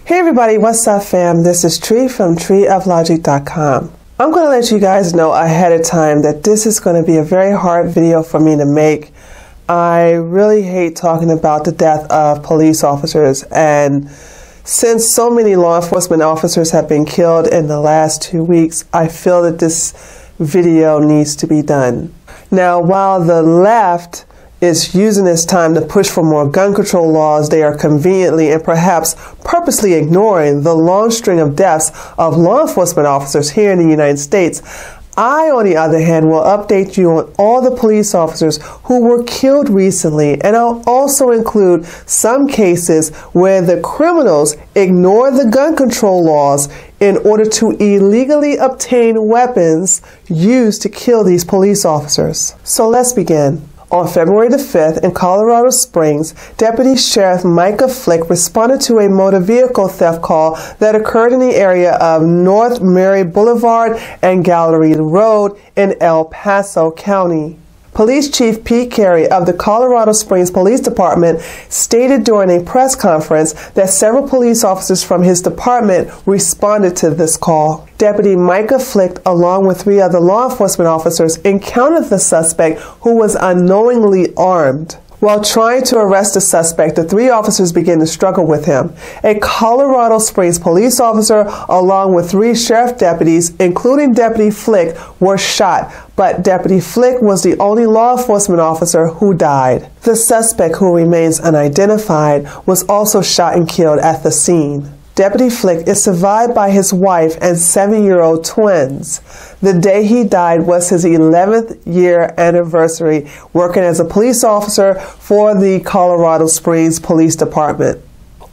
Hey everybody, what's up fam? This is Tree from treeoflogic.com. I'm going to let you guys know ahead of time that this is going to be a very hard video for me to make. I really hate talking about the death of police officers, and since so many law enforcement officers have been killed in the last 2 weeks, I feel that this video needs to be done. Now, while the left is using this time to push for more gun control laws, they are conveniently and perhaps purposely ignoring the long string of deaths of law enforcement officers here in the United States. I, on the other hand, will update you on all the police officers who were killed recently, and I'll also include some cases where the criminals ignore the gun control laws in order to illegally obtain weapons used to kill these police officers. So let's begin. On February the 5th in Colorado Springs, Deputy Sheriff Micah responded to a motor vehicle theft call that occurred in the area of North Murray Boulevard and Gallery Road in El Paso County. Police Chief Pete Carey of the Colorado Springs Police Department stated during a press conference that several police officers from his department responded to this call. Deputy Micah along with 3 other law enforcement officers, encountered the suspect, who was unknowingly armed. While trying to arrest the suspect, the 3 officers began to struggle with him. A Colorado Springs police officer, along with 3 sheriff deputies, including Deputy Flick, were shot, but Deputy Flick was the only law enforcement officer who died. The suspect, who remains unidentified, was also shot and killed at the scene. Deputy Flick is survived by his wife and 7-year-old twins. The day he died was his 11th year anniversary working as a police officer for the Colorado Springs Police Department.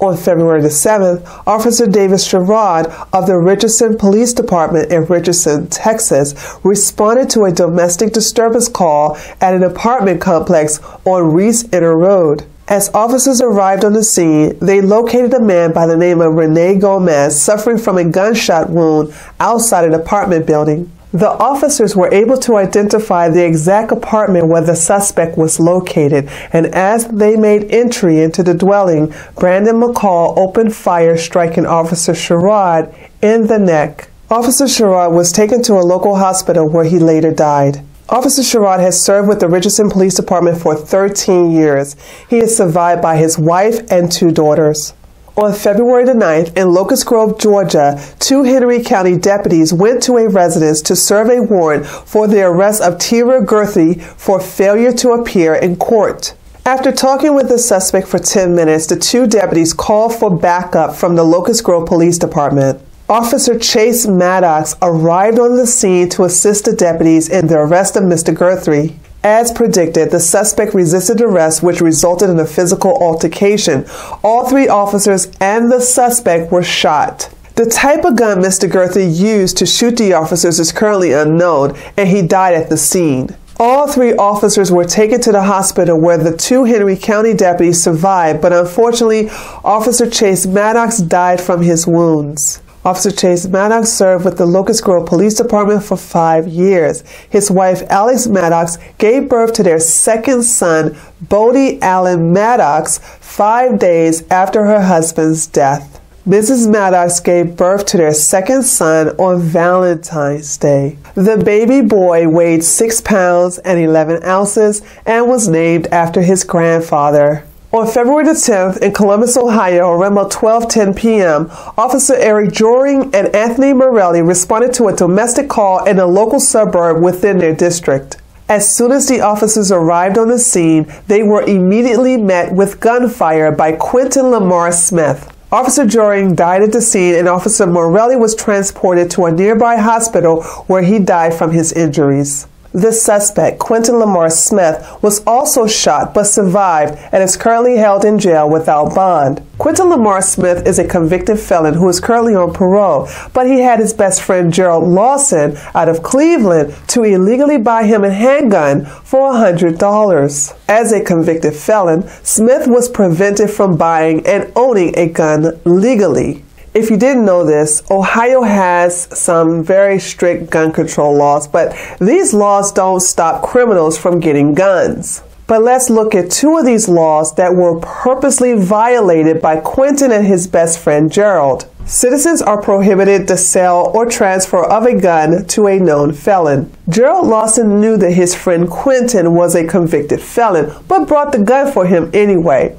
On February the 7th, Officer Davis Sherrod of the Richardson Police Department in Richardson, Texas, responded to a domestic disturbance call at an apartment complex on Reese Inner Road. As officers arrived on the scene, they located a man by the name of Rene Gomez suffering from a gunshot wound outside an apartment building. The officers were able to identify the exact apartment where the suspect was located, and as they made entry into the dwelling, Brandon McCall opened fire, striking Officer Sherrod in the neck. Officer Sherrod was taken to a local hospital where he later died. Officer Sherrod has served with the Richardson Police Department for 13 years. He is survived by his wife and 2 daughters. On February the 9th, in Locust Grove, Georgia, 2 Henry County deputies went to a residence to serve a warrant for the arrest of Tira Gerthy for failure to appear in court. After talking with the suspect for 10 minutes, the 2 deputies called for backup from the Locust Grove Police Department. Officer Chase Maddox arrived on the scene to assist the deputies in the arrest of Mr. Gerthy. As predicted, the suspect resisted arrest, which resulted in a physical altercation. All 3 officers and the suspect were shot. The type of gun Mr. Gerthy used to shoot the officers is currently unknown, and he died at the scene. All 3 officers were taken to the hospital where the 2 Henry County deputies survived, but unfortunately, Officer Chase Maddox died from his wounds. Officer Chase Maddox served with the Locust Grove Police Department for 5 years. His wife, Alex Maddox, gave birth to their 2nd son, Bodie Allen Maddox, 5 days after her husband's death. Mrs. Maddox gave birth to their 2nd son on Valentine's Day. The baby boy weighed 6 pounds and 11 ounces and was named after his grandfather. On February the 10th in Columbus, Ohio, around about 12:10 p.m., Officer Erik and Anthony Marelli responded to a domestic call in a local suburb within their district. As soon as the officers arrived on the scene, they were immediately met with gunfire by Quentin Lamar Smith. Officer Joring died at the scene, and Officer Marelli was transported to a nearby hospital where he died from his injuries. The suspect, Quentin Lamar Smith, was also shot but survived and is currently held in jail without bond. Quentin Lamar Smith is a convicted felon who is currently on parole, but he had his best friend Gerald Lawson out of Cleveland to illegally buy him a handgun for $100. As a convicted felon, Smith was prevented from buying and owning a gun legally. If you didn't know this, Ohio has some very strict gun control laws, but these laws don't stop criminals from getting guns. But let's look at two of these laws that were purposely violated by Quentin and his best friend Gerald. Citizens are prohibited to sell or transfer of a gun to a known felon. Gerald Lawson knew that his friend Quentin was a convicted felon, but brought the gun for him anyway.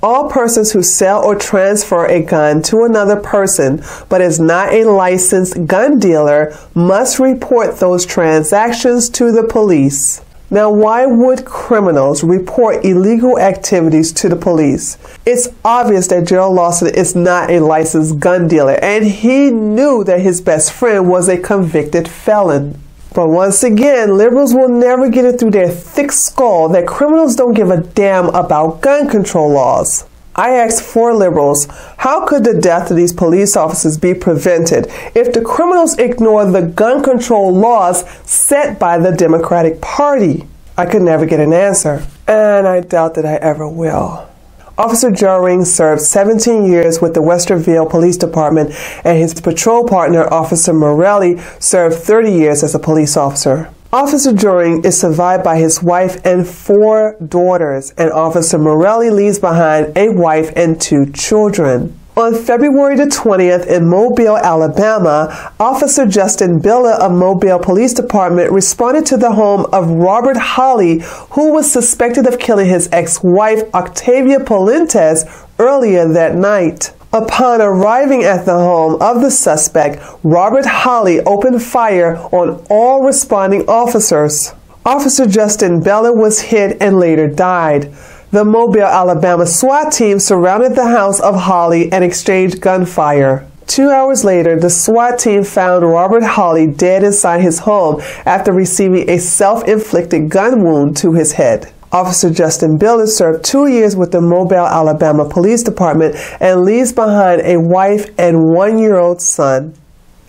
All persons who sell or transfer a gun to another person but is not a licensed gun dealer must report those transactions to the police. Now, why would criminals report illegal activities to the police? It's obvious that Gerald Lawson is not a licensed gun dealer, and he knew that his best friend was a convicted felon. But once again, liberals will never get it through their thick skull that criminals don't give a damn about gun control laws. I asked 4 liberals, how could the death of these police officers be prevented if the criminals ignore the gun control laws set by the Democratic Party? I could never get an answer, and I doubt that I ever will. Officer Joring served 17 years with the Westerville Police Department, and his patrol partner, Officer Marelli, served 30 years as a police officer. Officer Joring is survived by his wife and 4 daughters, and Officer Marelli leaves behind a wife and 2 children. On February the 20th in Mobile, Alabama, Officer Justin Billa of Mobile Police Department responded to the home of Robert Holly, who was suspected of killing his ex-wife Octavia Polentes earlier that night. Upon arriving at the home of the suspect, Robert Holly opened fire on all responding officers. Officer Justin Billa was hit and later died. The Mobile, Alabama SWAT team surrounded the house of Holly and exchanged gunfire. 2 hours later, the SWAT team found Robert Holly dead inside his home after receiving a self-inflicted gun wound to his head. Officer Justin Billa served 2 years with the Mobile, Alabama Police Department and leaves behind a wife and 1-year-old son.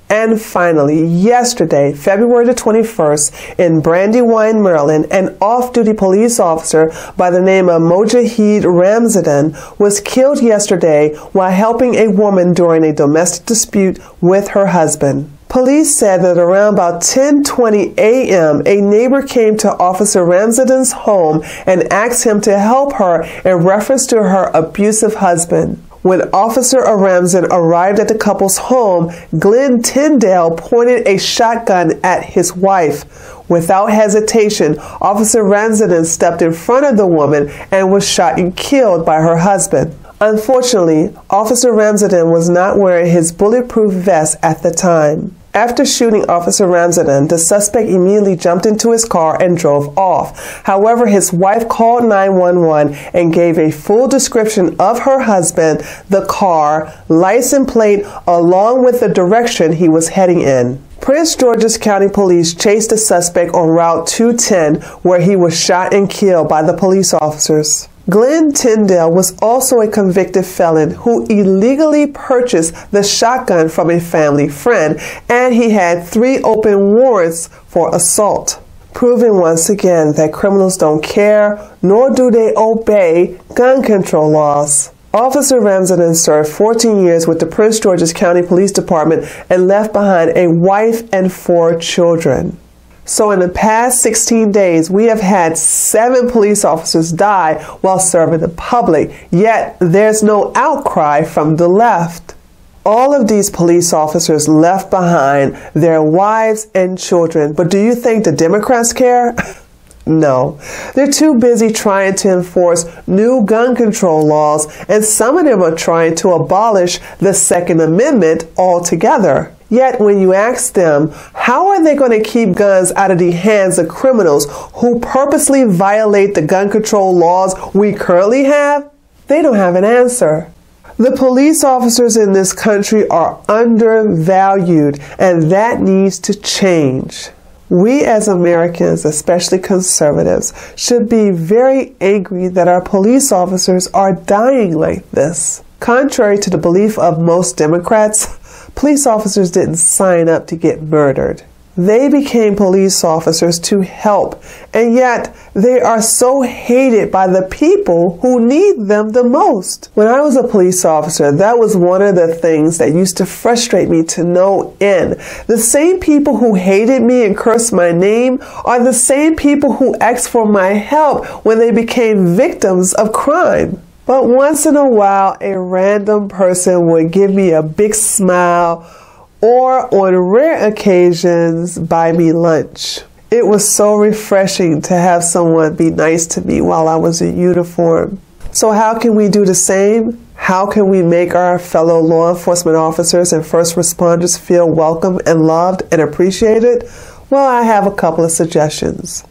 And finally, yesterday, February the 21st, in Brandywine, Maryland, an off-duty police officer by the name of Mojahid Ramzan was killed yesterday while helping a woman during a domestic dispute with her husband. Police said that around about 10:20 a.m., a neighbor came to Officer Ramzan's home and asked him to help her in reference to her abusive husband. When Officer Ramzan arrived at the couple's home, Glenn Tyndale pointed a shotgun at his wife. Without hesitation, Officer Ramzan stepped in front of the woman and was shot and killed by her husband. Unfortunately, Officer Ramzan was not wearing his bulletproof vest at the time. After shooting Officer Ramzan, the suspect immediately jumped into his car and drove off. However, his wife called 911 and gave a full description of her husband, the car, license plate, along with the direction he was heading in. Prince George's County Police chased the suspect on Route 210, where he was shot and killed by the police officers. Glenn Tyndale was also a convicted felon who illegally purchased the shotgun from a family friend, and he had 3 open warrants for assault, proving once again that criminals don't care, nor do they obey gun control laws. Officer Ramzan served 14 years with the Prince George's County Police Department and left behind a wife and 4 children. So in the past 16 days, we have had 7 police officers die while serving the public, yet there's no outcry from the left. All of these police officers left behind their wives and children, but do you think the Democrats care? No, they're too busy trying to enforce new gun control laws, and some of them are trying to abolish the Second Amendment altogether. Yet when you ask them, how are they going to keep guns out of the hands of criminals who purposely violate the gun control laws we currently have? They don't have an answer. The police officers in this country are undervalued, and that needs to change. We as Americans, especially conservatives, should be very angry that our police officers are dying like this. Contrary to the belief of most Democrats, police officers didn't sign up to get murdered. They became police officers to help, and yet they are so hated by the people who need them the most. When I was a police officer, that was one of the things that used to frustrate me to no end. The same people who hated me and cursed my name are the same people who asked for my help when they became victims of crime. But once in a while, a random person would give me a big smile, or on rare occasions, buy me lunch. It was so refreshing to have someone be nice to me while I was in uniform. So how can we do the same? How can we make our fellow law enforcement officers and first responders feel welcome and loved and appreciated? Well, I have a couple of suggestions.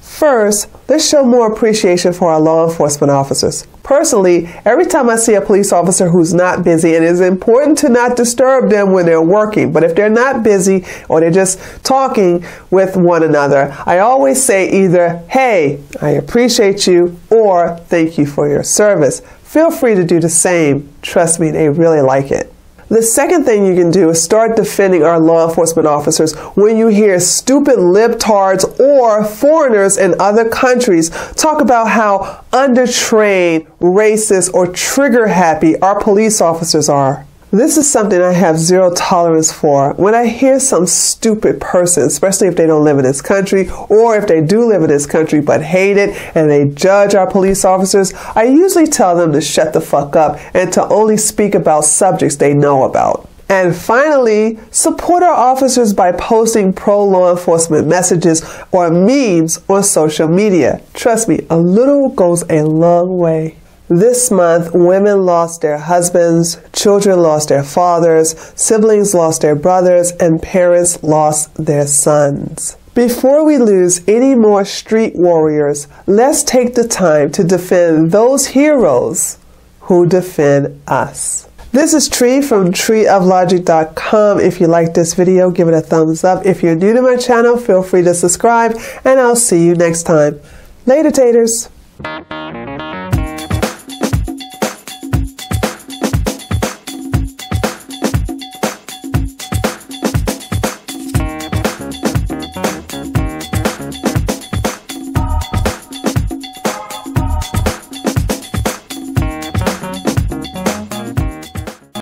First, let's show more appreciation for our law enforcement officers. Personally, every time I see a police officer who's not busy, it is important to not disturb them when they're working. But if they're not busy or they're just talking with one another, I always say either, "Hey, I appreciate you," or "Thank you for your service." Feel free to do the same. Trust me, they really like it. The second thing you can do is start defending our law enforcement officers when you hear stupid libtards or foreigners in other countries talk about how undertrained, racist, or trigger happy our police officers are. This is something I have zero tolerance for. When I hear some stupid person, especially if they don't live in this country, or if they do live in this country but hate it and they judge our police officers, I usually tell them to shut the fuck up and to only speak about subjects they know about. And finally, support our officers by posting pro-law enforcement messages or memes on social media. Trust me, a little goes a long way. This month, women lost their husbands, children lost their fathers, siblings lost their brothers, and parents lost their sons. Before we lose any more street warriors, let's take the time to defend those heroes who defend us. This is Tree from treeoflogic.com. If you like this video, give it a thumbs up. If you're new to my channel, feel free to subscribe, and I'll see you next time. Later, taters.